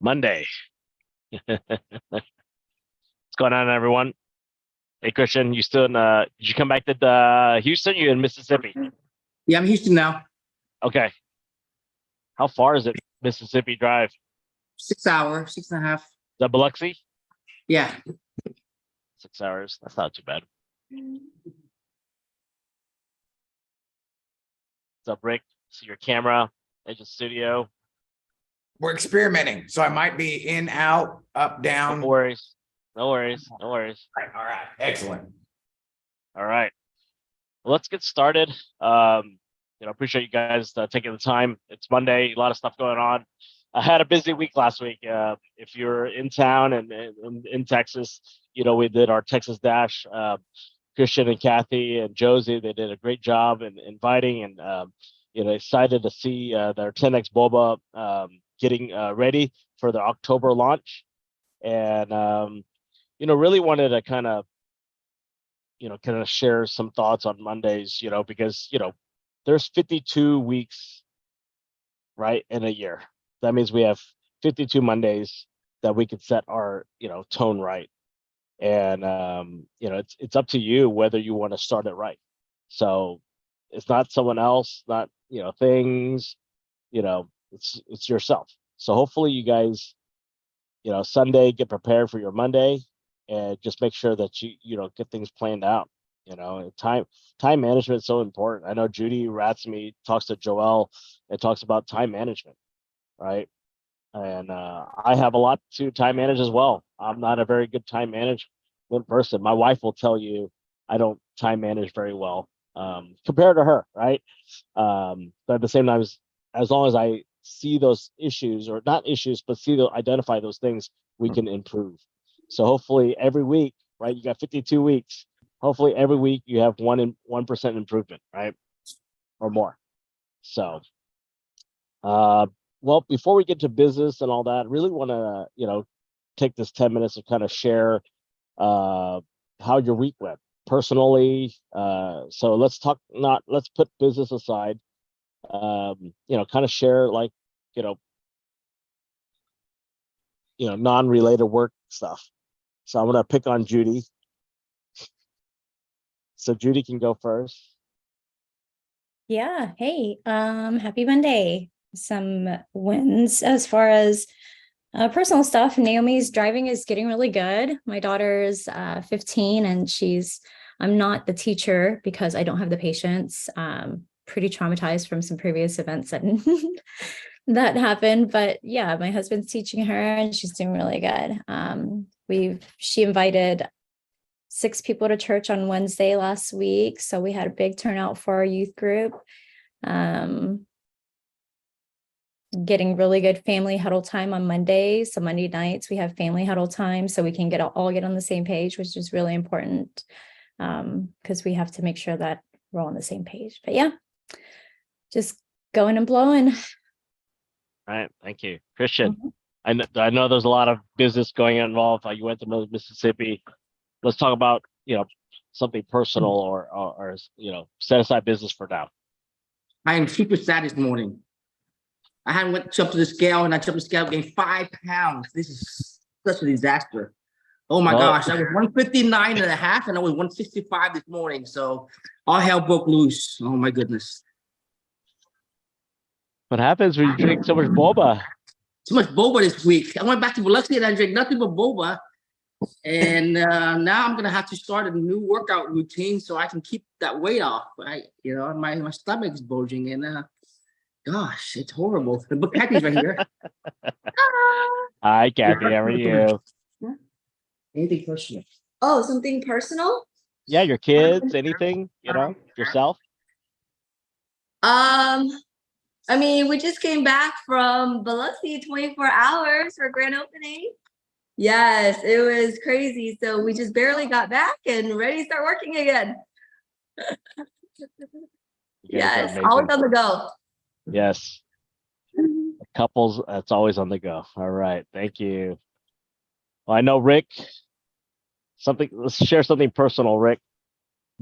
Monday. What's going on, everyone? Hey, Christian, you still in? Did you come back to Houston? You in Mississippi? Yeah, I'm in Houston now. Okay. How far is it? Mississippi Drive. 6 hours, 6.5. The Biloxi? Yeah. 6 hours. That's not too bad. What's up, Rick? See your camera, Edge of Studio. We're experimenting, so I might be in, out, up, down. No worries. No worries. No worries. All right. Excellent. All right. Well, let's get started. Appreciate you guys taking the time. It's Monday, a lot of stuff going on. I had a busy week last week. If you're in town and in Texas, we did our Texas Dash. Christian and Kathy and Josie, they did a great job in inviting and excited to see their 10x Boba getting ready for their October launch. And really wanted to kind of share some thoughts on Mondays, because there's 52 weeks, right, in a year. That means we have 52 Mondays that we could set our tone right. And it's up to you whether you want to start it right. So it's not someone else, not things, it's yourself. So hopefully you guys Sunday get prepared for your Monday and just make sure that you get things planned out. Time management is so important. I know Judy Ratsamy talks to Joel and talks about time management, right? And I have a lot to time manage as well. I'm not a very good time management person. My wife will tell you I don't time manage very well compared to her, right? But at the same time, as long as I see those issues, or not issues, but identify those things, we can improve. So hopefully every week, right? You got 52 weeks. Hopefully every week you have 1% improvement, right? Or more. So, well, before we get to business and all that, I really want to, take this 10 minutes to kind of share how your week went personally. So let's put business aside. Kind of share like, non-related work stuff. So I'm gonna pick on Judy. So Judy can go first. Yeah. Hey, happy Monday. Some wins as far as personal stuff. Naomi's driving is getting really good. My daughter's 15 and I'm not the teacher because I don't have the patience. Pretty traumatized from some previous events that that happened. But yeah, my husband's teaching her and she's doing really good. She invited 6 people to church on Wednesday last week. So we had a big turnout for our youth group. Getting really good family huddle time on Mondays. So Monday nights we have family huddle time so we can all get on the same page, which is really important because we have to make sure that we're all on the same page. But yeah, just going and blowing. All right, thank you, Christian. Mm-hmm. I know there's a lot of business going involved. You went to Mississippi. Let's talk about something personal or set aside business for now. I am super sad this morning. I hadn't jumped to the scale, and I jumped the scale, gained 5 pounds. This is such a disaster. Oh my gosh, I was 159 and a half, and I was 165 this morning. So all hell broke loose. Oh my goodness. What happens when you drink so much boba? Too much boba this week. I went back to Biloxi and I drank nothing but boba. And now I'm gonna have to start a new workout routine so I can keep that weight off. My stomach is bulging, and gosh, it's horrible. But Kathy's right here. Hi, Kathy. How are you? Anything personal? Oh, something personal? Yeah, your kids, anything, yourself? We just came back from Biloxi 24 hours for grand opening. Yes, it was crazy. So we just barely got back and ready to start working again. Yes, always on the go. Yes. Couples, that's always on the go. All right, thank you. Well, I know Rick. Let's share something personal, Rick.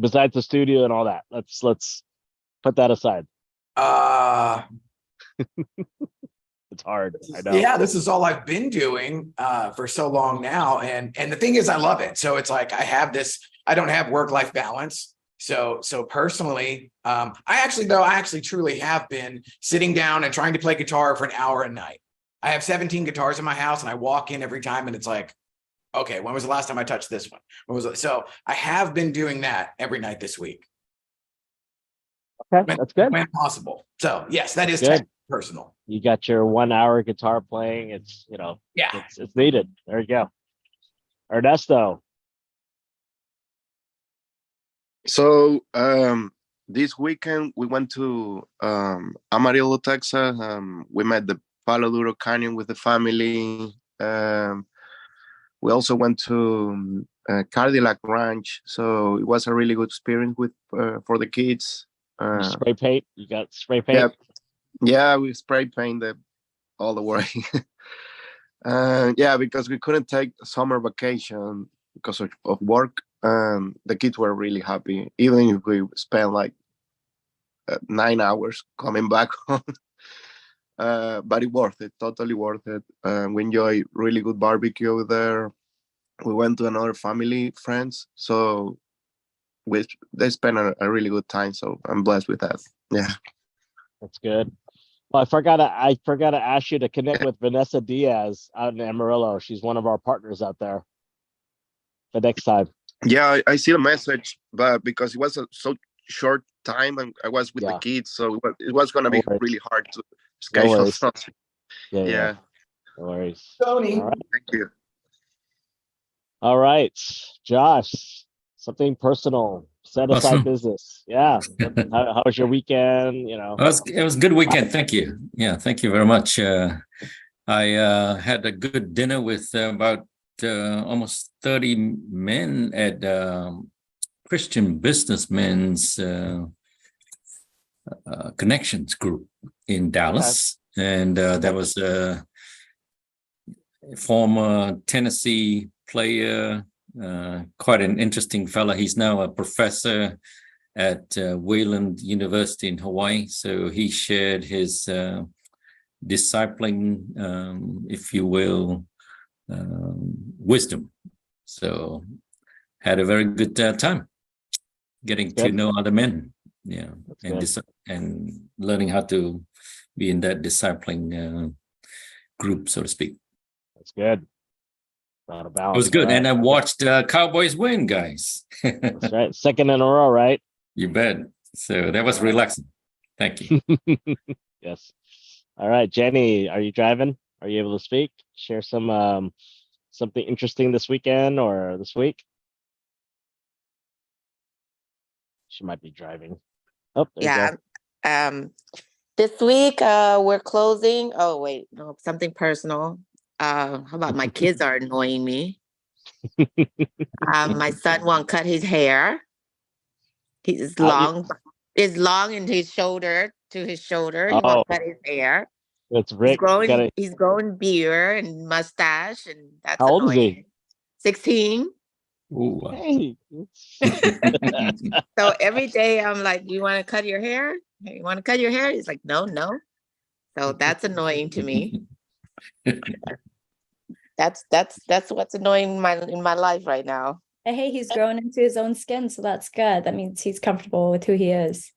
Besides the studio and all that, let's put that aside. It's hard. I know. Yeah, this is all I've been doing for so long now. And the thing is, I love it. So it's like I have this, I don't have work-life balance. So personally, I actually truly have been sitting down and trying to play guitar for an hour a night. I have 17 guitars in my house and I walk in every time and it's like, okay, when was the last time I touched this one? So I have been doing that every night this week. Okay, that's good. When possible. So yes, that is Good. personal. You got your 1 hour guitar playing. It's, Yeah. it's needed. There you go. Ernesto. So this weekend we went to Amarillo, Texas. We met the Palo Duro Canyon with the family. We also went to Cadillac Ranch. So it was a really good experience with for the kids. You spray paint? You got spray paint? Yeah, we spray painted all the way. Yeah, because we couldn't take summer vacation because of work. The kids were really happy, even if we spent like 9 hours coming back home. But it worth it, totally worth it. We enjoy really good barbecue there. We went to another family, friends, so they spent a really good time. So I'm blessed with that. Yeah. That's good. Well, I forgot to ask you to connect with Vanessa Diaz out in Amarillo. She's one of our partners out there. The next time. Yeah, I see the message, but because it was a so short time and I was with the kids, so it was going to be really hard to schedule something. Yeah. No worries. Tony. All right. Thank you. All right, Josh. Something personal. Set aside Awesome. business. Yeah. How was your weekend? It was a good weekend. Thank you. Yeah, thank you very much. I had a good dinner with about almost 30 men at Christian Businessmen's Connections group in Dallas. And there was a former Tennessee player, quite an interesting fellow. He's now a professor at Wayland University in Hawaii. So he shared his discipling, if you will, wisdom. So had a very good time getting to know other men. Yeah, and learning how to be in that discipling group, so to speak. That's good. Not about. It was good, and I watched Cowboys win, guys. That's right. Second in a row, right? You bet. So that was relaxing. Thank you. Yes. All right, Jenny, are you driving? Are you able to speak? Share some something interesting this weekend or this week? She might be driving. Oh, there you go. This week we're closing. Oh wait, no, something personal. How about my kids are annoying me? My son won't cut his hair. He's long. It's long in his shoulder to his shoulder. He won't cut his hair. It's Rick. He's growing beard and mustache, and that's How old is annoying. he? 16. Ooh. Hey. So every day I'm like, "You want to cut your hair? You want to cut your hair?" He's like, "No, no." So that's annoying to me. That's what's annoying in my life right now. Hey, he's growing into his own skin, so that's good. That means he's comfortable with who he is.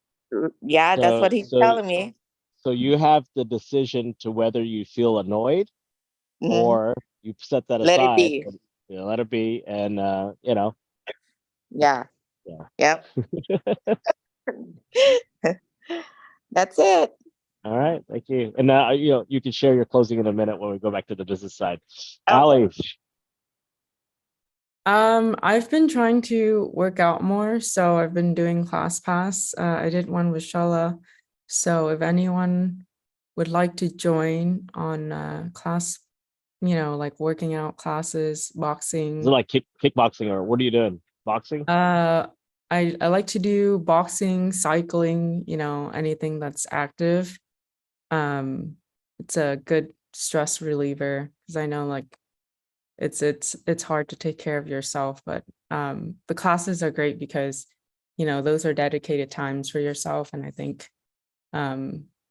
Yeah, that's what he's telling me. So you have the decision to whether you feel annoyed or you set that aside. Let it be. Let it be, and Yeah. Yep. That's it. All right, thank you. And you can share your closing in a minute when we go back to the business side. Okay. Allie. I've been trying to work out more, so I've been doing ClassPass. I did one with Shala. So if anyone would like to join on class, like working out classes, boxing. Is it like kickboxing or what are you doing? Boxing? I like to do boxing, cycling, anything that's active. It's a good stress reliever because I know like it's hard to take care of yourself, but the classes are great because those are dedicated times for yourself, and I think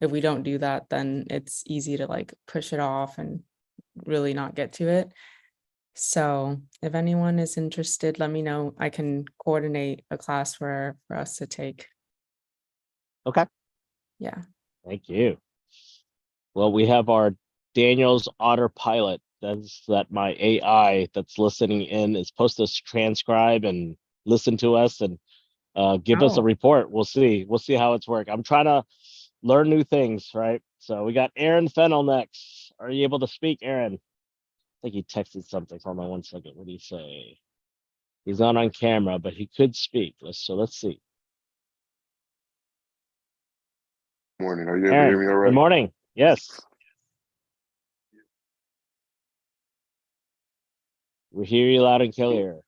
if we don't do that, then it's easy to like push it off and really not get to it. So if anyone is interested, let me know. I can coordinate a class for us to take. Okay. Yeah. Thank you. Well, we have our Daniel's Otter Pilot. That's that my AI that's listening in is supposed to transcribe and listen to us and give us a Oh. report. We'll see. We'll see how it's work. I'm trying to learn new things, right? So we got Aaron Fennel next. Are you able to speak, Aaron? I think he texted something. Hold on one second. What do you say? He's not on camera, but he could speak. Let's see. Morning. Are you able to Aaron, hear me all good right? morning. Yes. We hear you loud and clear.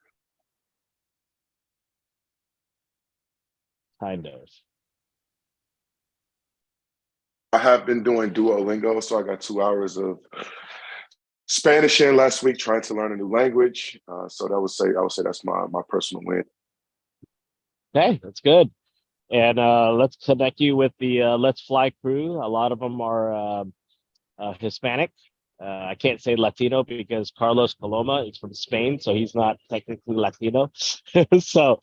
Kind of. I have been doing Duolingo, so I got 2 hours of Spanish in last week trying to learn a new language. So I would say that's my personal win. Okay, that's good. And let's connect you with the Let's Fly crew. A lot of them are Hispanic. I can't say Latino because Carlos Coloma is from Spain, so he's not technically Latino. So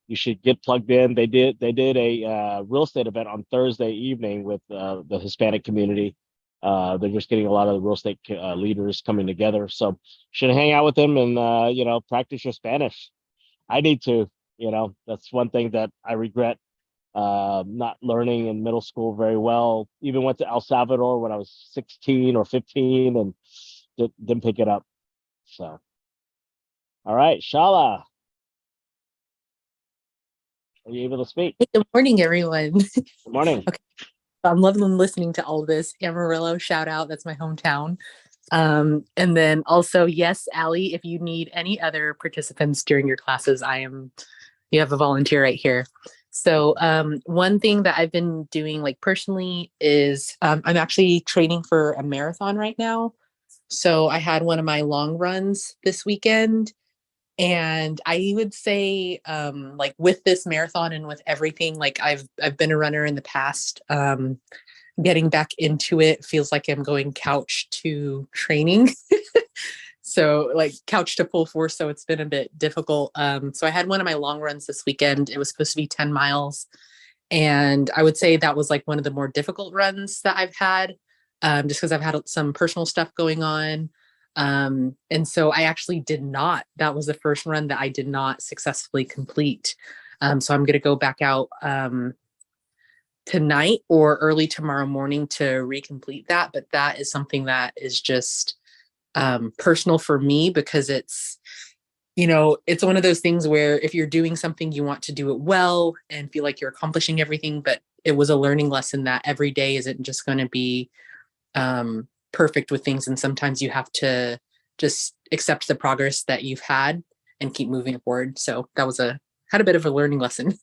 you should get plugged in. They did a real estate event on Thursday evening with the Hispanic community. They're just getting a lot of the real estate leaders coming together. So should hang out with them and practice your Spanish. I need to. That's one thing that I regret not learning in middle school very well. Even went to El Salvador when I was 16 or 15 and didn't pick it up. So, all right, Shala, are you able to speak? Hey, good morning, everyone. Good morning. Okay. I'm loving listening to all this. Amarillo, shout out. That's my hometown. And then also, yes, Allie, if you need any other participants during your classes, you have a volunteer right here. So one thing that I've been doing like personally is I'm actually training for a marathon right now. So I had one of my long runs this weekend. And I would say like with this marathon and with everything, like I've been a runner in the past. Getting back into it feels like I'm going couch to training. So like couch to full force. So it's been a bit difficult. So I had one of my long runs this weekend. It was supposed to be 10 miles. And I would say that was like one of the more difficult runs that I've had, just because I've had some personal stuff going on. And so I actually that was the first run that I did not successfully complete. So I'm going to go back out tonight or early tomorrow morning to recomplete that. But that is something that is just personal for me because it's one of those things where if you're doing something, you want to do it well and feel like you're accomplishing everything. But it was a learning lesson that every day isn't just going to be perfect with things. And sometimes you have to just accept the progress that you've had and keep moving forward. So that had a bit of a learning lesson.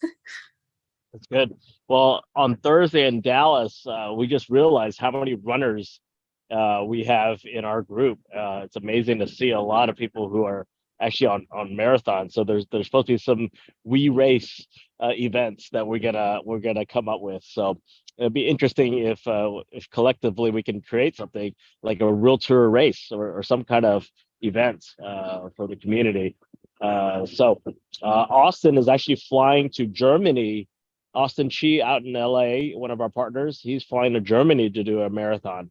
That's good. Well, on Thursday in Dallas, we just realized how many runners we have in our group. It's amazing to see a lot of people who are actually on marathons. So there's supposed to be some We Race events that we're gonna come up with. So it'd be interesting if collectively we can create something like a real tour race or some kind of event for the community. So Austin is actually flying to Germany. Austin Chi out in LA, one of our partners, he's flying to Germany to do a marathon.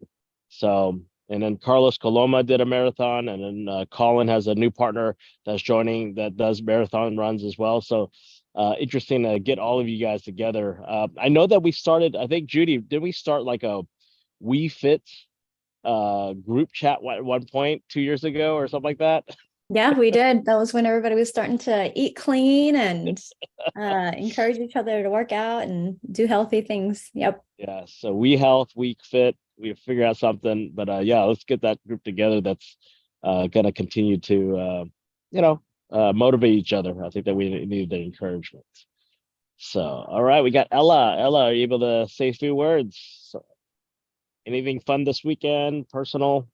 So, and then Carlos Coloma did a marathon, and then Colin has a new partner that's joining that does marathon runs as well. So interesting to get all of you guys together. I know that we started, I think, Judy, did we start like a We Fit group chat at one point 2 years ago or something like that? Yeah, we did. That was when everybody was starting to eat clean and encourage each other to work out and do healthy things. Yep. Yeah. So We Health, We Fit, we figure out something. But yeah, let's get that group together. That's gonna continue to motivate each other. I think that we need the encouragement. So all right, we got Ella. Ella, are you able to say a few words? So, anything fun this weekend? Personal?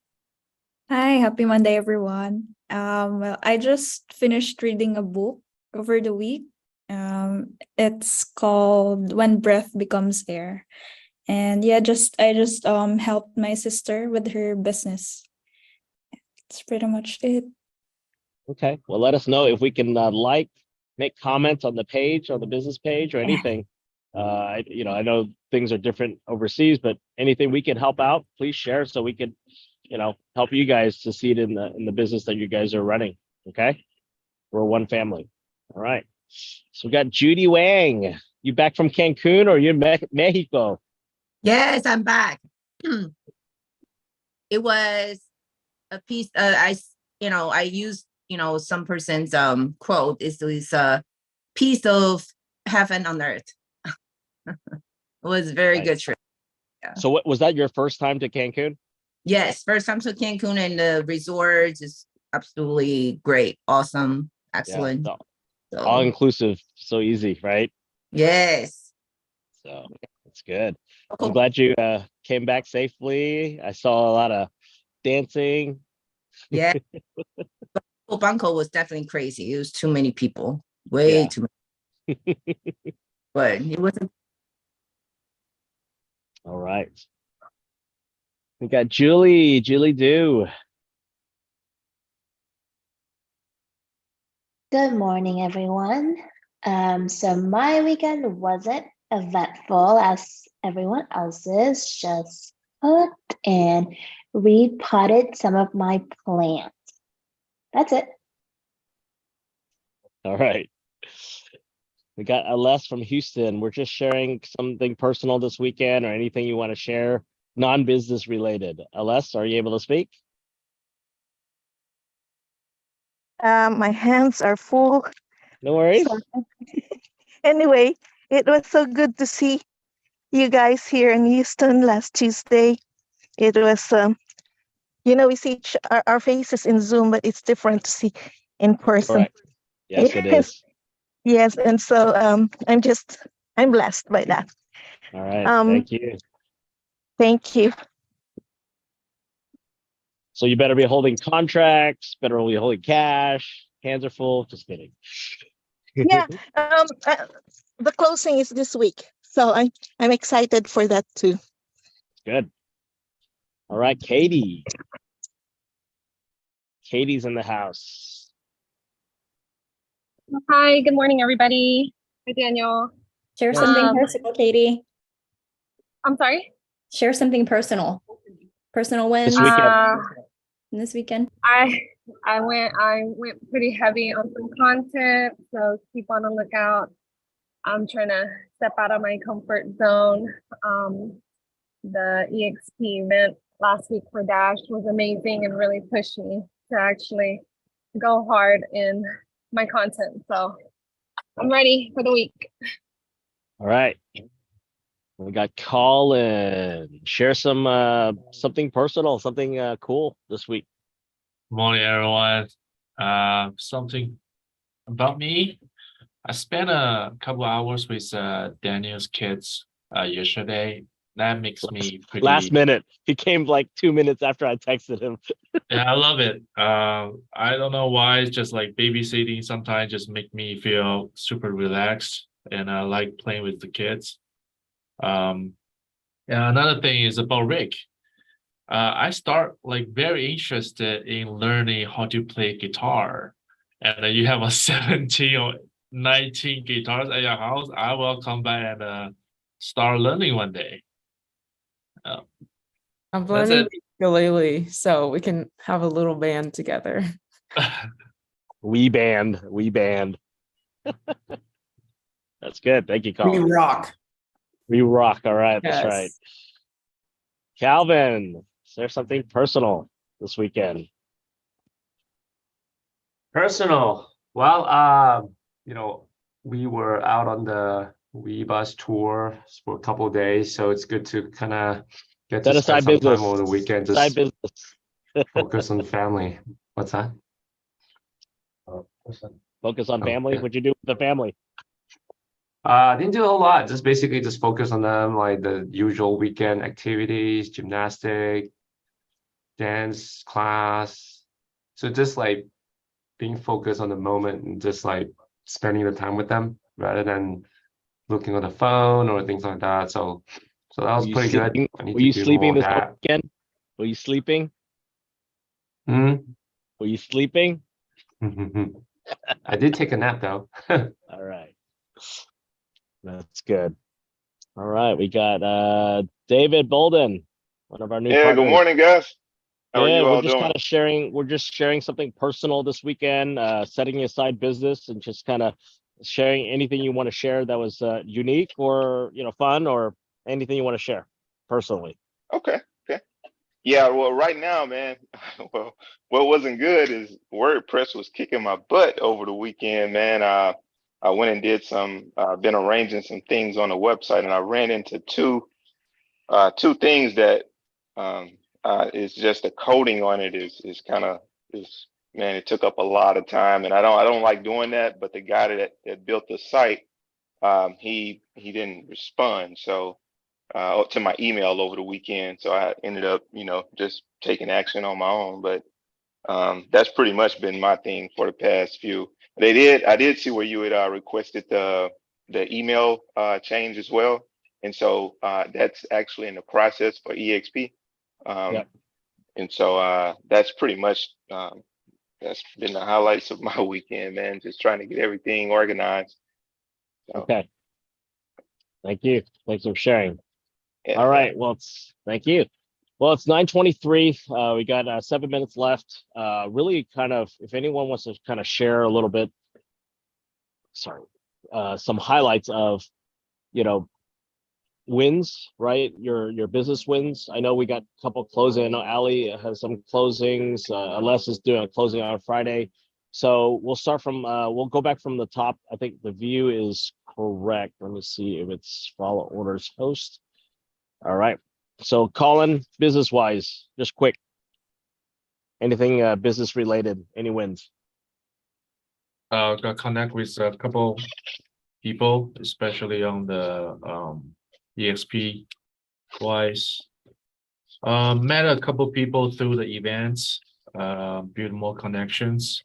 Hi, happy Monday, everyone. Well, I just finished reading a book over the week. It's called When Breath Becomes Air. And yeah, I just helped my sister with her business. That's pretty much it. Okay. Well, let us know if we can make comments on the page, on the business page, or anything. I know things are different overseas, but anything we can help out, please share so we can, help you guys succeed in the business that you guys are running. Okay. We're one family. All right. So we got Judy Wang. You back from Cancun or you in Mexico? Yes, I'm back. It was a piece. I used some person's quote. Is this a piece of heaven on earth? It was a very good trip. Yeah. So what was that your first time to Cancun? Yes, first time to Cancun, and the resort is absolutely great, awesome, excellent. Yeah, all inclusive, so easy, right? Yes. So that's good. I'm glad you came back safely. I saw a lot of dancing. Yeah. Banco was definitely crazy. It was too many people, way too many. But it wasn't. All right. We got Julie Do. Good morning, everyone. So my weekend wasn't eventful as everyone else's, just cooked and repotted some of my plants. That's it. All right. We got Aless from Houston. We're just sharing something personal this weekend or anything you want to share, non-business related. Aless, are you able to speak? My hands are full. No worries. Anyway, it was so good to see you guys here in Houston last Tuesday. It was, we see our faces in Zoom, but it's different to see in person. Correct. Yes, it is. Yes, and so I'm blessed by that. All right, thank you. Thank you. So you better be holding contracts, better be holding cash. Hands are full. Just kidding. Yeah, the closing is this week, so I'm excited for that too. Good. All right, Katie. Katie's in the house. Hi, good morning, everybody. Hi, Daniel. Share something personal, Katie. I'm sorry? Share something personal. Personal wins. This weekend. I went pretty heavy on some content, so keep on the lookout. I'm trying to step out of my comfort zone. The EXP event last week for Dash was amazing and really pushed me to actually go hard in my content. So I'm ready for the week. All right. We got Colin. Share some something personal, something cool this week. Morning, everyone. Something about me. I spent a couple hours with Daniel's kids yesterday. That makes me pretty last minute. He came like 2 minutes after I texted him. Yeah, I love it. I don't know why. It's just like babysitting sometimes just make me feel super relaxed, and I like playing with the kids. Yeah, another thing is about Rick. I start like very interested in learning how to play guitar, and you have a 17 or 19 guitars at your house. I will come back and start learning one day. I'm learning ukulele, so we can have a little band together. We band. That's good. Thank you, Colin. We rock. We rock. All right. Yes. That's right. Calvin, is there something personal this weekend? Personal. Well, we were out on the bus tour for a couple of days, so it's good to kind of get to spend some time over the weekend. Just focus on the family. What's that? Focus on family. What'd you do with the family? Didn't do a whole lot. Just basically just focus on them, like the usual weekend activities, gymnastic, dance class. So just like being focused on the moment and just like spending the time with them rather than looking on the phone or things like that. So So that was pretty good. I need Were to you do sleeping more of this that. weekend? Were you sleeping? Hmm? Were you sleeping? I did take a nap though. All right. That's good. All right. We got David Bolden, one of our new Yeah, good partners. morning, guys. How are Yeah, you we're all just doing? kind of sharing, we're just sharing something personal this weekend, setting aside business and just kind of sharing anything you want to share that was unique or, fun or anything you want to share personally. Okay, okay. Yeah, well, right now, man, well, what wasn't good is WordPress was kicking my butt over the weekend, man. I went and did been arranging some things on the website, and I ran into two things that is just the coding on it is kind of is man, it took up a lot of time, and I don't like doing that. But the guy that built the site, he didn't respond, so to my email over the weekend. So I ended up, just taking action on my own. But that's pretty much been my thing for the past few. I did see where you had requested the email change as well, and so that's actually in the process for EXP. Yep. And so that's pretty much that's been the highlights of my weekend, man. Just trying to get everything organized. So, Okay. Thank you. Thanks for sharing. yeah, All right. Well, thank you. Well, it's 9:23. We got 7 minutes left. Really kind of, if anyone wants to kind of share a little bit, some highlights of, wins, right? Your business wins. I know we got a couple closing. I know Ali has some closings. Les is doing a closing on Friday. So we'll start from, we'll go back from the top. I think the view is correct. Let me see if it's follow orders host. All right. So Colin, business wise, just quick. Anything business related, any wins? Got connect with a couple people, especially on the EXP wise. Met a couple people through the events, build more connections.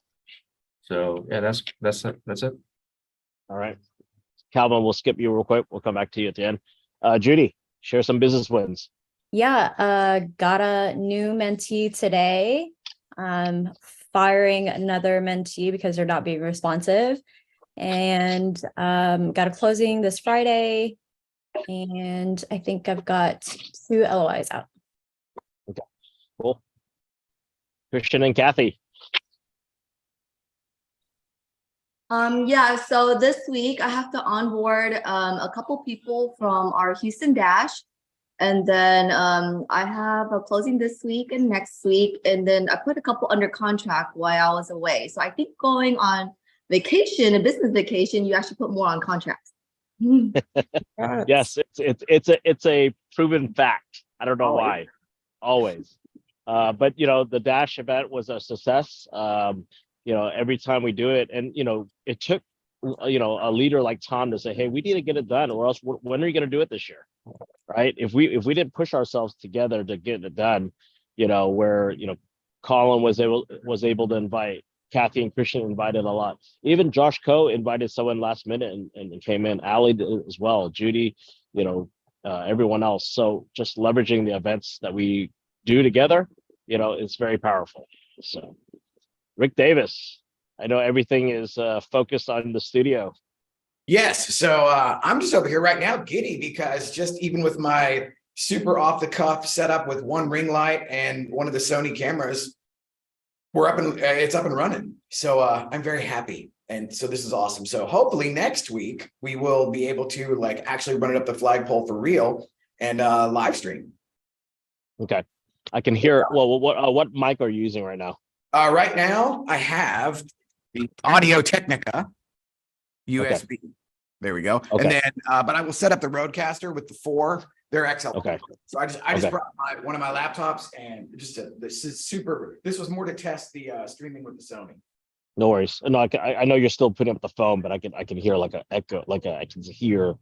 So yeah, that's it. All right. Calvin, we'll skip you real quick. We'll come back to you at the end. Judy, share some business wins. Yeah, got a new mentee today. Firing another mentee because they're not being responsive. And got a closing this Friday. And I think I've got 2 LOIs out. Okay, cool. Christian and Kathy. Yeah, so this week I have to onboard a couple people from our Houston Dash. And then I have a closing this week and next week. And then I put a couple under contract while I was away. So I think going on vacation, a business vacation, you actually put more on contracts. Yes, it's a proven fact. I don't know why. Always. But the Dash event was a success. Every time we do it, and it took a leader like Tom to say, hey, we need to get it done, or else when are you going to do it this year? Right? If we didn't push ourselves together to get it done, where Colin was able to invite, Kathy and Christian invited a lot. Even Josh Coe invited someone last minute and came in. Ali did as well. Judy, everyone else. So just leveraging the events that we do together, it's very powerful. So Rick Davis, I know everything is focused on the studio. Yes. So I'm just over here right now giddy because just even with my super off the cuff setup with one ring light and one of the Sony cameras, it's up and running. So I'm very happy. And so this is awesome. So hopefully next week we will be able to actually run it up the flagpole for real and live stream. Okay. I can hear. Well, what mic are you using right now? Right now I have the Audio Technica USB. Okay. There we go. Okay. And then, but I will set up the Rodecaster with the 4. They're XL. Okay. So I just brought one of my laptops and this is super. This was more to test the streaming with the Sony. No worries. No, I know you're still putting up the phone, but I can hear like an echo, I can hear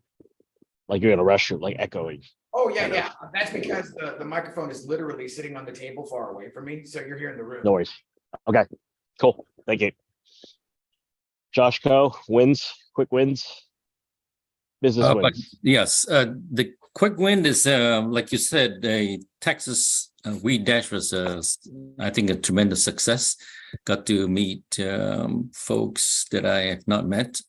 like you're in a restaurant, like echoing. Oh yeah, yeah. That's because the microphone is literally sitting on the table far away from me, so you're here in the room. No worries. Okay. Cool. Thank you. Josh Coe, quick wins. Business wins. Yes, the quick win is, like you said, the Texas Weed Dash was, I think, a tremendous success. Got to meet folks that I have not met.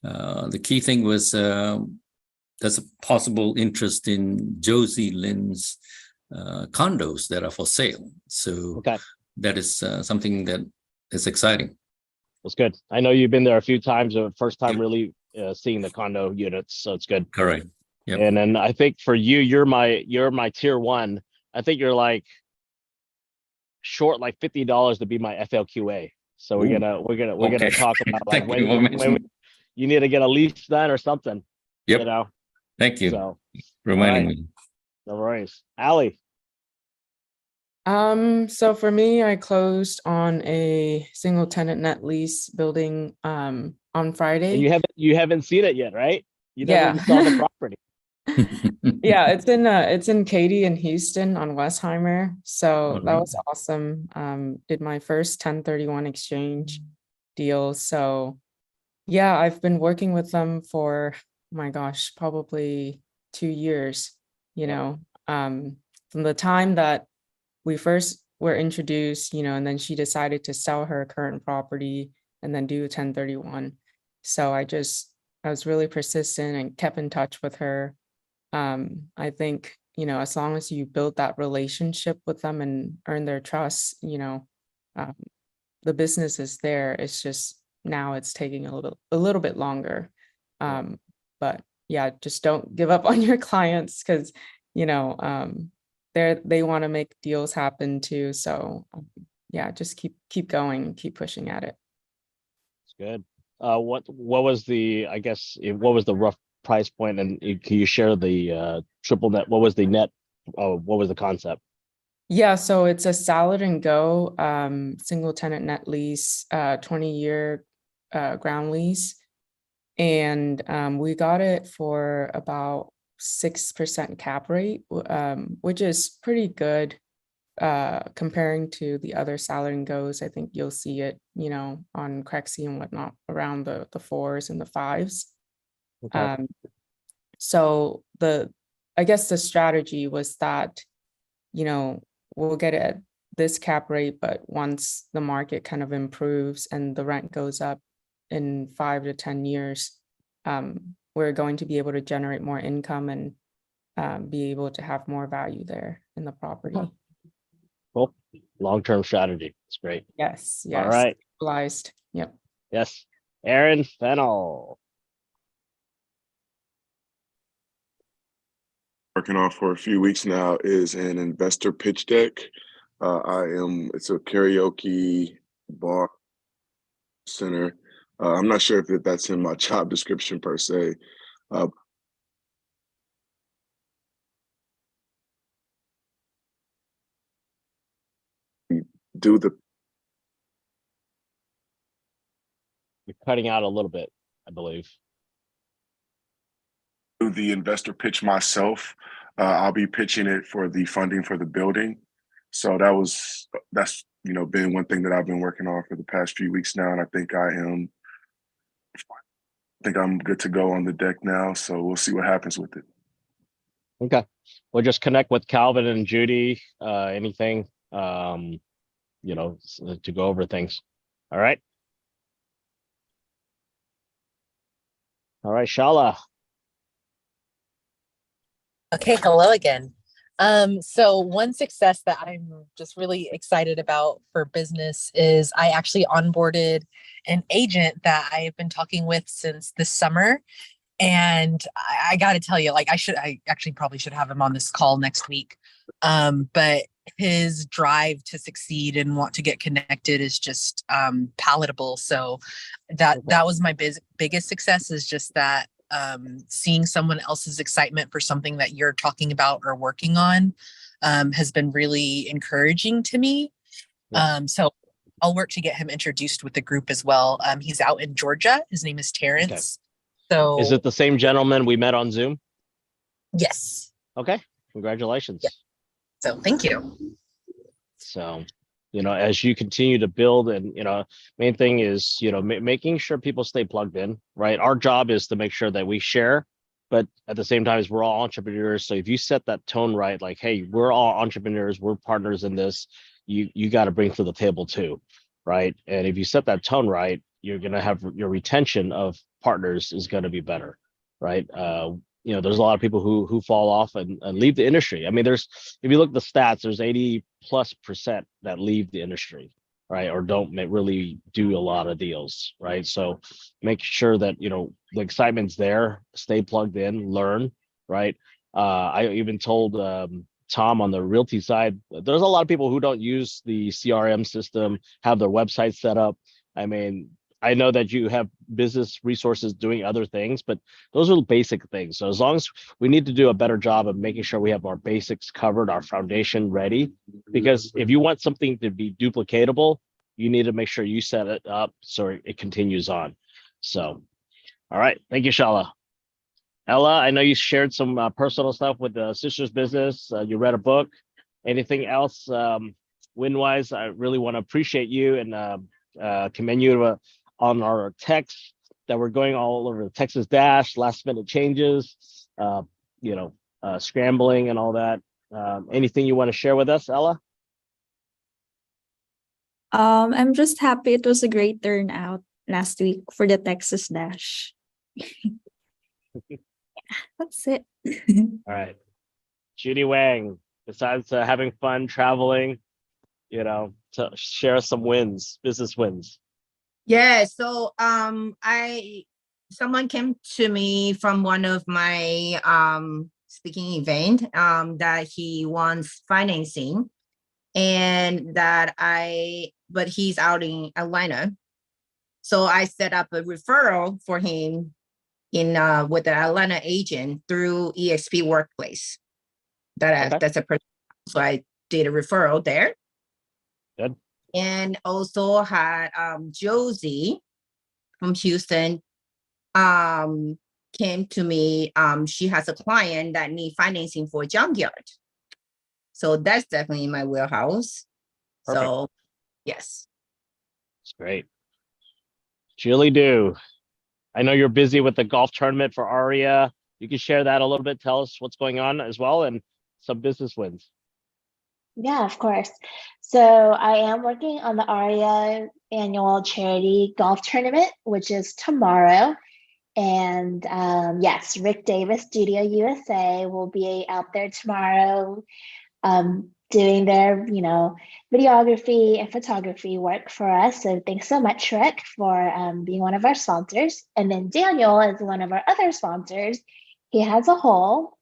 The key thing was there's a possible interest in Josie Lynn's condos that are for sale. So that is something that is exciting. That's good. I know you've been there a few times. First time really seeing the condo units, so it's good. Correct. Yep. And then I think for you, you're my tier one. I think you're like short like $50 to be my FLQA. So we're gonna talk about like when you need to get a lease done or something. Yep. You know. Thank you. So reminding me. No worries. Allie. So for me, I closed on a single tenant net lease building on Friday. And you haven't seen it yet, right? You never even saw the property. Yeah, it's in Katy and Houston on Westheimer. So that was awesome. Did my first 1031 exchange deal. So yeah, I've been working with them for, my gosh, probably 2 years, you know, from the time that we first were introduced, you know, and then she decided to sell her current property and then do a 1031. So I was really persistent and kept in touch with her. I think, you know, as long as you build that relationship with them and earn their trust, you know, the business is there. It's just now it's taking a little bit longer. But yeah, just don't give up on your clients because, you know, they want to make deals happen too. So yeah, just keep going and keep pushing at it. It's good. What was the rough price point, and can you share the triple net? What was the net? What was the concept? Yeah, so it's a salad and go single tenant net lease, 20-year ground lease. And we got it for about 6% cap rate, which is pretty good comparing to the other salad and goes. I think you'll see it, you know, on Crexy and whatnot around the 4s and the 5s. Okay. So I guess the strategy was that, you know, we'll get it at this cap rate, but once the market kind of improves and the rent goes up in 5 to 10 years, we're going to be able to generate more income and be able to have more value there in the property. Cool. Long-term strategy. It's great. Yes. All right. Stabilized. Yep. Yes. Aaron Fennell. Working on for a few weeks now is an investor pitch deck. It's a karaoke bar center. I'm not sure if that's in my job description per se. We do the You're cutting out a little bit, I believe. do the investor pitch myself. I'll be pitching it for the funding for the building. So that's been one thing that I've been working on for the past few weeks now, and I think I'm good to go on the deck now. So we'll see what happens with it. Okay. We'll just connect with Calvin and Judy. Anything, to go over things. All right. All right, Shala. Okay, hello again. So one success that I'm just really excited about for business is I actually onboarded an agent that I've been talking with since this summer. And I got to tell you, like, I actually probably should have him on this call next week. But his drive to succeed and want to get connected is just palatable. So that was my biggest success, is just that seeing someone else's excitement for something that you're talking about or working on has been really encouraging to me. So I'll work to get him introduced with the group as well. He's out in Georgia. His name is Terrence. Okay. So is it the same gentleman we met on Zoom? Yes. Okay. Congratulations. Yeah. So thank you. So, as you continue to build, and, main thing is, making sure people stay plugged in, right? Our job is to make sure that we share but at the same time, we're all entrepreneurs. So if you set that tone right, like, hey, we're all entrepreneurs, we're partners in this, you got to bring to the table too, right? And if you set that tone right, you're gonna have your retention of partners is gonna be better, right? There's a lot of people who fall off and leave the industry. I mean, if you look at the stats, there's 80+% that leave the industry, right? Or don't really do a lot of deals, right? So make sure that, the excitement's there, stay plugged in, learn, right? I even told Tom on the realty side, there's a lot of people who don't use the CRM system, have their website set up. I mean, I know that you have business resources doing other things, but those are basic things. So as long as we need to do a better job of making sure we have our basics covered, our foundation ready, because if you want something to be duplicatable, you need to make sure you set it up so it continues on. So, all right. Thank you, Shala. Ella, I know you shared some personal stuff with the sister's business. You read a book. Anything else win-wise? I really want to appreciate you and commend you on our texts that we're going all over the Texas Dash, last minute changes, scrambling and all that. Anything you want to share with us, Ella? I'm just happy it was a great turnout last week for the Texas Dash. That's it. All right. Judy Wang, besides having fun traveling, to share some wins, business wins. Yeah, so someone came to me from one of my speaking event that he wants financing, and but he's out in Atlanta. So I set up a referral for him with the Atlanta agent through EXP Workplace. That's a person. So I did a referral there. Good. And also had Josie from Houston came to me. She has a client that need financing for a junkyard. So that's definitely in my wheelhouse. Perfect. So yes. It's great. Julie Do, I know you're busy with the golf tournament for Aria. You can share that a little bit. Tell us what's going on as well and some business wins. Yeah, of course. So I am working on the ARIA annual charity golf tournament, which is tomorrow. And yes, Rick Davis Studio USA will be out there tomorrow doing their, videography and photography work for us. So thanks so much, Rick, for being one of our sponsors. And then Daniel is one of our other sponsors. He has a hole.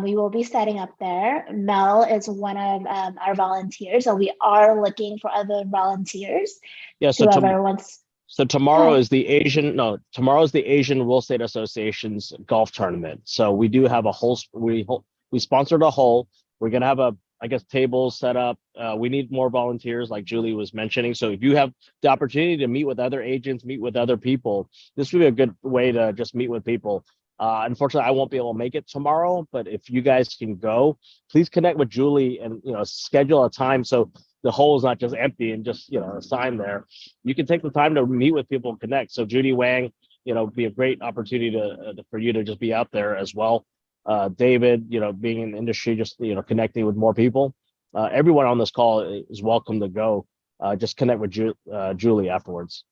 We will be setting up there. Mel is one of our volunteers, so we are looking for other volunteers. Yeah, so whoever wants. So tomorrow's the Asian Real Estate Association's golf tournament. So we do have a whole, we sponsored a hole. We're going to have tables set up. We need more volunteers like Julie was mentioning. So if you have the opportunity to meet with other agents, meet with other people, this would be a good way to just meet with people. Unfortunately, I won't be able to make it tomorrow, but if you guys can go, please connect with Julie and, schedule a time. So the hole is not just empty and just, a sign there. You can take the time to meet with people and connect. So Judy Wang, be a great opportunity for you to just be out there as well. David, being in the industry, just, connecting with more people. Everyone on this call is welcome to go. Just connect with Julie afterwards.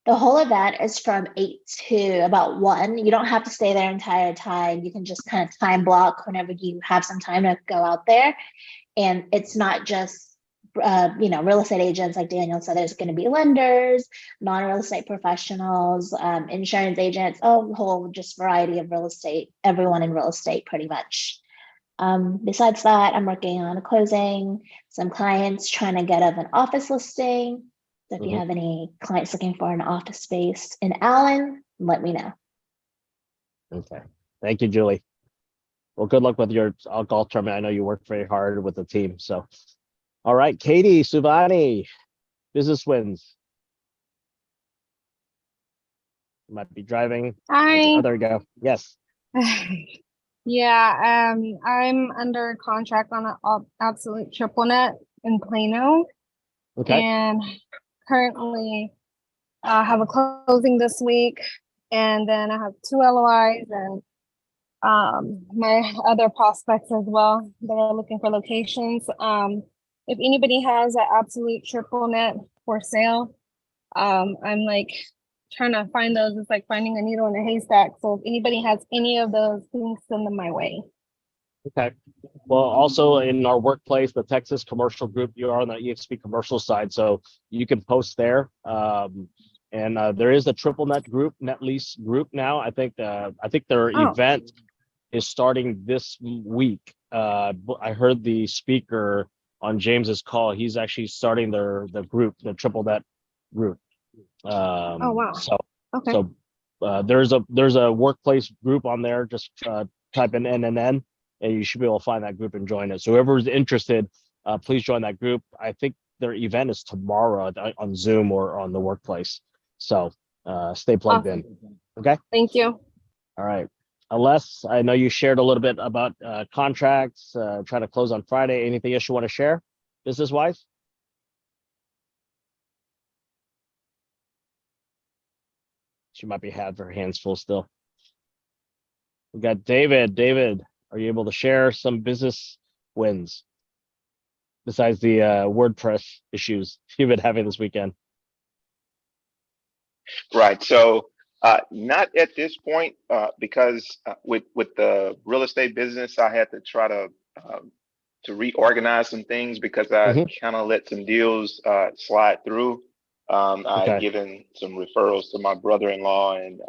The whole event is from 8 to about 1. You don't have to stay there entire time. You can just kind of time block whenever you have some time to go out there. And it's not just, real estate agents, like Daniel said. There's going to be lenders, non-real estate professionals, insurance agents, a whole just variety of real estate, everyone in real estate pretty much. Besides that, I'm working on a closing, some clients trying to get an office listing. So if you have any clients looking for an office space in Allen, let me know. Okay. Thank you, Julie. Well, good luck with your golf tournament. I know you worked very hard with the team. So, all right, Katie, Suvani, business wins. You might be driving. Hi. Oh, there we go. Yes. Yeah, I'm under contract on an absolute triple net in Plano. Okay. And currently have a closing this week. And then I have 2 LOIs and my other prospects as well that are looking for locations. If anybody has an absolute triple net for sale, I'm like trying to find those. It's like finding a needle in a haystack. So if anybody has any of those, please send them my way. Okay. Well, also in our workplace, the Texas commercial group, you are on the EXP commercial side, so you can post there. And there is a triple net group, net lease group now. I think their event is starting this week. I heard the speaker on James's call. He's actually starting the group, the triple net group. Oh wow. So Okay. so there's a workplace group on there. Just type in NNN, and you should be able to find that group and join it. So whoever's interested, please join that group. I think their event is tomorrow on Zoom or on the workplace. So stay plugged in. Okay. Thank you. All right. Aless, I know you shared a little bit about contracts, trying to close on Friday. Anything else you want to share business-wise? She might be have her hands full still. We got David. David, are you able to share some business wins besides the WordPress issues you've been having this weekend? Right. So not at this point, because with the real estate business, I had to try to reorganize some things because I kind of let some deals slide through. I had given some referrals to my brother-in-law, and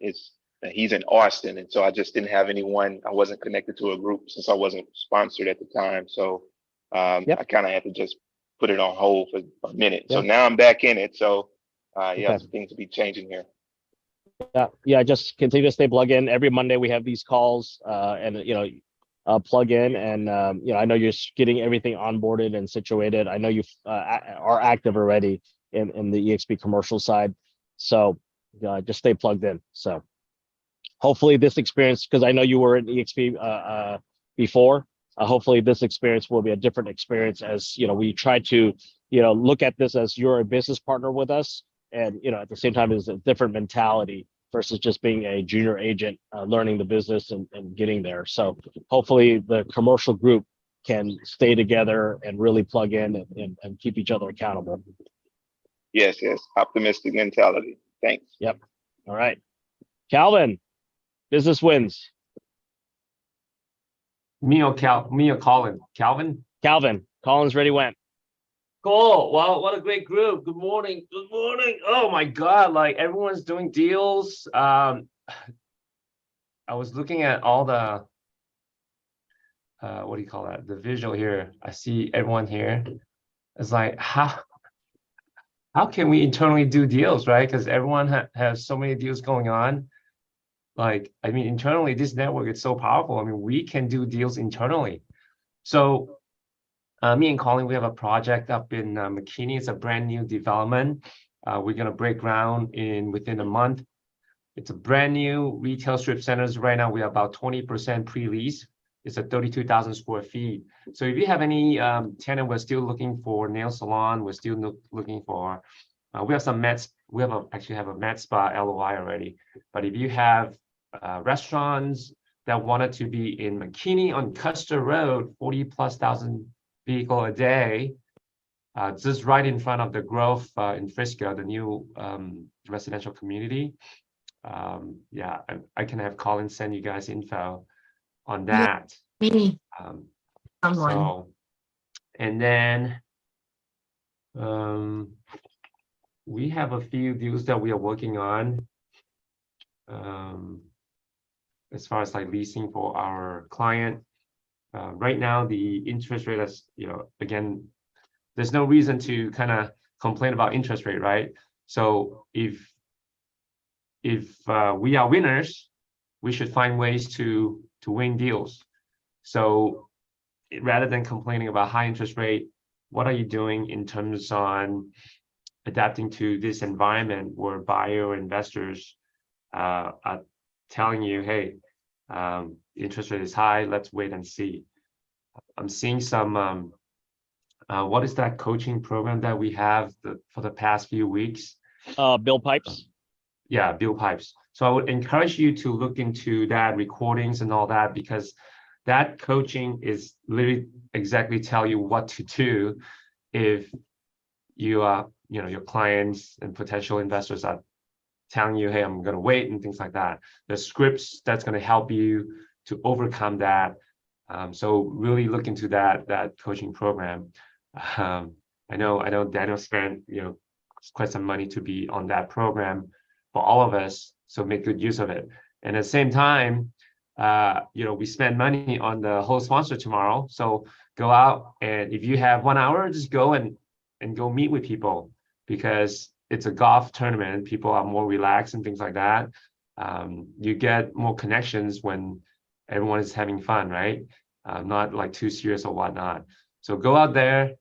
he's in Austin, and so I just didn't have anyone. I wasn't connected to a group since I wasn't sponsored at the time, so I kind of had to just put it on hold for a minute. So now I'm back in it. So some things will be changing here. Yeah, just continue to stay plugged in. Every Monday we have these calls, and plug in, and I know you're getting everything onboarded and situated. I know you are active already in the EXP commercial side, so just stay plugged in. So hopefully this experience, because I know you were in EXP before, hopefully this experience will be a different experience, as we try to look at this as you're a business partner with us, and at the same time is a different mentality versus just being a junior agent, learning the business and getting there. So hopefully the commercial group can stay together and really plug in and keep each other accountable. Yes. Optimistic mentality. Thanks. Yep. All right. Calvin, business wins. Me or Colin? Calvin? Calvin. Colin's ready went. Cool. Well, what a great group. Good morning. Good morning. Oh my God. Like everyone's doing deals. I was looking at all the, what do you call that? The visual here. I see everyone here. It's like, how can we internally do deals, right? Because everyone has so many deals going on. Like, I mean, internally, this network is so powerful. I mean, we can do deals internally. So me and Colin, we have a project up in McKinney. It's a brand new development. We're going to break ground within a month. It's a brand new retail strip centers. Right now, we are about 20% pre-lease. It's a 32,000 square feet. So if you have any tenant, we're still looking for nail salon. We're still looking for, we have some meds. We actually have a med spa LOI already. But if you have restaurants that wanted to be in McKinney on Custer Road, 40,000+ vehicle a day, just right in front of the Grove in Frisco, the new residential community. I can have Colin send you guys info on that. And then we have a few deals that we are working on as far as like leasing for our client. Right now, the interest rate is, again, there's no reason to kind of complain about interest rate, right? So if we are winners, we should find ways to win deals. So rather than complaining about high interest rate, what are you doing in terms on adapting to this environment where buyer investors are telling you, hey, interest rate is high, let's wait and see. I'm seeing some, what is that coaching program that we have for the past few weeks? Bill Pipes. Yeah, Bill Pipes. So I would encourage you to look into that recordings and all that, because that coaching is literally exactly tell you what to do if you are, your clients and potential investors are telling you, hey, I'm going to wait and things like that. The scripts that's going to help you to overcome that. So really look into that coaching program. I know Daniel spent quite some money to be on that program for all of us. So make good use of it. And at the same time, we spend money on the whole sponsor tomorrow. So go out, and if you have 1 hour, just go and go meet with people, because it's a golf tournament. People are more relaxed and things like that. You get more connections when everyone is having fun, right? Not like too serious or whatnot. So go out there,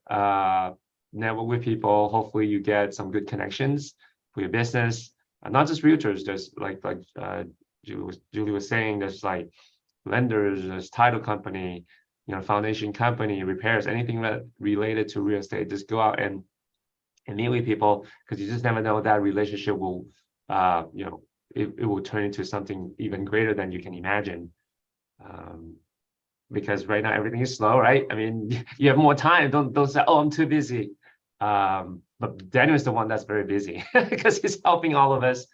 network with people. Hopefully you get some good connections for your business. Not just realtors. There's like Julie was saying, there's like lenders, there's title company, foundation company, repairs, anything that related to real estate. Just go out and meet with people, because you just never know, that relationship will, it will turn into something even greater than you can imagine. Because right now everything is slow, right? I mean, you have more time. Don't say, oh, I'm too busy. But Daniel is the one that's very busy because he's helping all of us,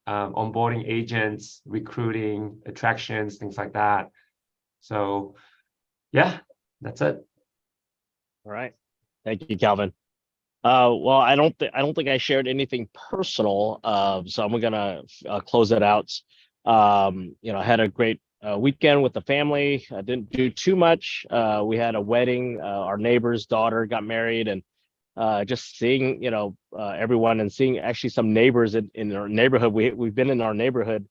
onboarding agents, recruiting, attractions, things like that. So yeah, that's it. All right. Thank you, Calvin. Well, I don't think I shared anything personal. So I'm gonna close it out. I had a great weekend with the family. I didn't do too much. We had a wedding. Our neighbor's daughter got married, and just seeing everyone, and seeing actually some neighbors in our neighborhood. We've been in our neighborhood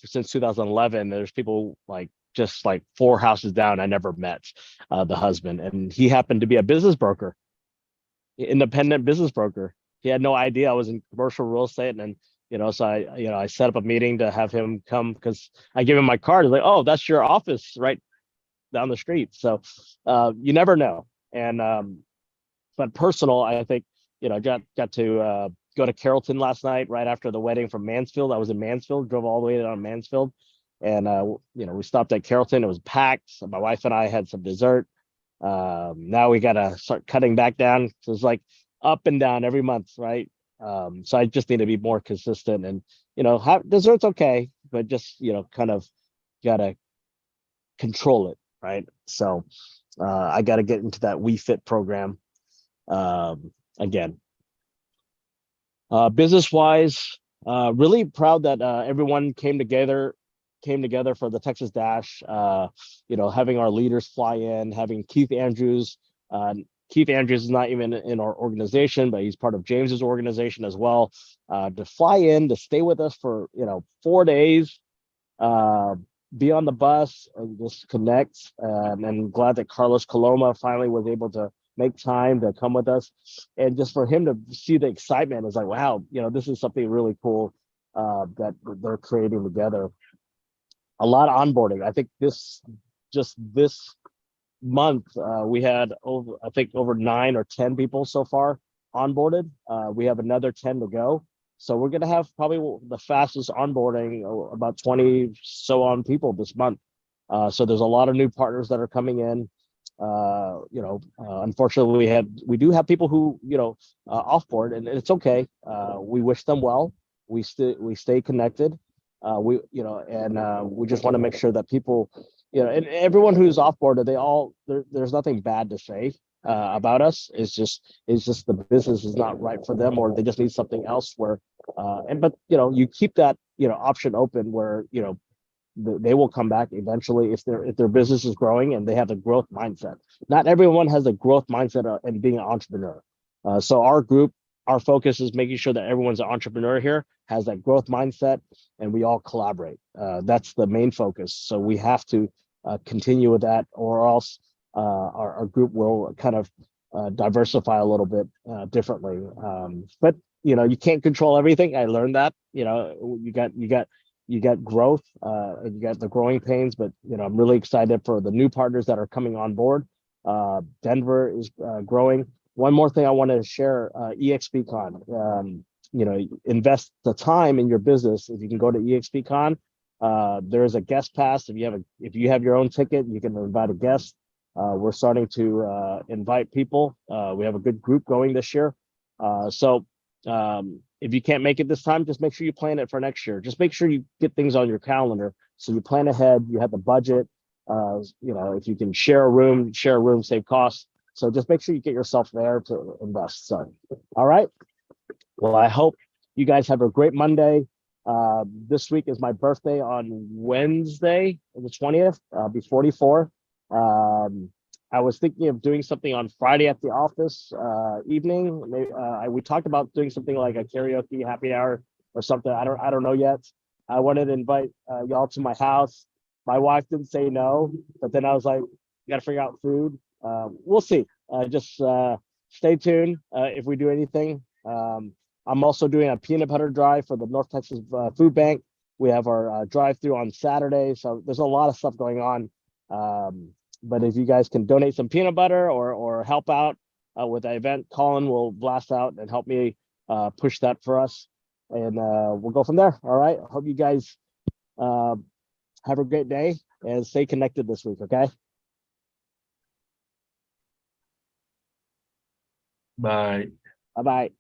since 2011. There's people just like 4 houses down I never met the husband, and he happened to be a business broker, independent business broker. He had no idea I was in commercial real estate. And so I set up a meeting to have him come, because I gave him my card. He's like, oh, that's your office right down the street. So you never know. And but personal, I think got to go to Carrollton last night right after the wedding from Mansfield. I was in Mansfield, drove all the way down to Mansfield, and we stopped at Carrollton. It was packed. My wife and I had some dessert. Now we got to start cutting back down. So it's like up and down every month, right? So I just need to be more consistent, and have dessert's okay, but just kind of gotta control it, right? So I got to get into that We Fit program again. Business wise, really proud that everyone came together for the Texas Dash. Having our leaders fly in, having Keith Andrews. Keith Andrews is not even in our organization, but he's part of James's organization as well. To fly in, to stay with us for 4 days, be on the bus and just connect. And glad that Carlos Coloma finally was able to make time to come with us, and just for him to see the excitement is like, wow, this is something really cool that they're creating together. A lot of onboarding. I think this month we had over 9 or 10 people so far onboarded. We have another 10 to go, so we're going to have probably the fastest onboarding, about 20 so on people this month. So there's a lot of new partners that are coming in. Unfortunately we do have people who off board, and it's okay. We wish them well. We stay connected. We just want to make sure that people, and everyone who's off board, there's nothing bad to say about us. It's just the business is not right for them, or they just need something else where but you keep that option open where they will come back eventually if their business is growing and they have a growth mindset. Not everyone has a growth mindset and being an entrepreneur. So our group, our focus is making sure that everyone's an entrepreneur here, has that growth mindset, and we all collaborate. That's the main focus. So we have to continue with that, or else our group will kind of diversify a little bit differently. But you can't control everything. I learned that. You got growth, and you got the growing pains, but I'm really excited for the new partners that are coming on board. Denver is growing. One more thing I wanted to share, EXPCon. invest the time in your business. If you can go to EXPCon, there's a guest pass. If you have your own ticket, you can invite a guest. We're starting to invite people. We have a good group going this year. So if you can't make it this time, just make sure you plan it for next year. Just make sure you get things on your calendar so you plan ahead. You have the budget. If you can share a room, save costs. So just make sure you get yourself there to invest. So, all right. Well, I hope you guys have a great Monday. This week is my birthday on Wednesday, the 20th. I'll be 44. I was thinking of doing something on Friday at the office evening. Maybe, we talked about doing something like a karaoke happy hour or something. I don't know yet. I wanted to invite y'all to my house. My wife didn't say no, but then I was like, got to figure out food. We'll see. Just stay tuned if we do anything. I'm also doing a peanut butter drive for the North Texas Food Bank. We have our drive-through on Saturday, so there's a lot of stuff going on. But if you guys can donate some peanut butter or help out with the event, Colin will blast out and help me push that for us, and we'll go from there. All right. I hope you guys have a great day and stay connected this week. Okay. Bye. Bye-bye.